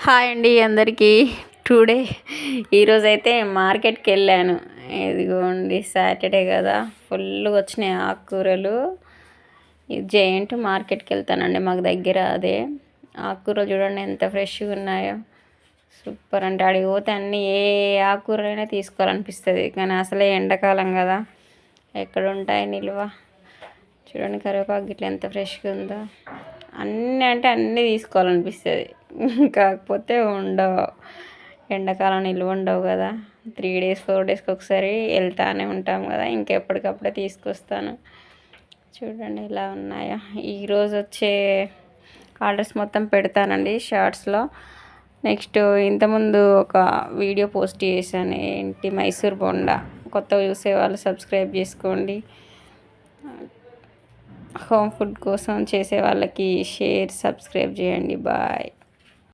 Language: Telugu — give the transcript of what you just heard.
హాయ్ అండి అందరికీ. టుడే ఈరోజైతే మార్కెట్కి వెళ్ళాను. ఇదిగోండి సాటర్డే కదా, ఫుల్గా వచ్చినాయి ఆకుకూరలు. ఇది జైంట్ మార్కెట్కి వెళ్తానండి, మాకు దగ్గర అదే. ఆకుకూరలు చూడండి ఎంత ఫ్రెష్గా ఉన్నాయో, సూపర్. అంటే అడిగి పోతే అన్నీ ఏ ఆకుకూరలైనా తీసుకోవాలనిపిస్తుంది, కానీ అసలే ఎండాకాలం కదా, ఎక్కడ ఉంటాయి నిల్వ. చూడండి కరివేపాకు గిట్ల ఎంత ఫ్రెష్గా ఉందో. అన్నీ అంటే అన్నీ తీసుకోవాలనిపిస్తుంది, కాకపోతే ఉండవు. ఎండాకాలం నిల్వ ఉండవు కదా, 3 days 4 daysకి ఒకసారి వెళ్తానే ఉంటాం కదా, ఇంకెప్పటికప్పుడే తీసుకొస్తాను. చూడండి ఎలా ఉన్నాయో. ఈరోజు వచ్చే ఆర్డర్స్ మొత్తం పెడతానండి షార్ట్స్లో. నెక్స్ట్ ఇంతకుముందు ఒక వీడియో పోస్ట్ చేశాను, ఏంటి మైసూర్ బోండా. కొత్తగా చూసే వాళ్ళు సబ్స్క్రైబ్ చేసుకోండి. హోమ్ ఫుడ్ కోసం చేసే వాళ్ళకి షేర్ సబ్స్క్రైబ్ చేయండి. బాయ్.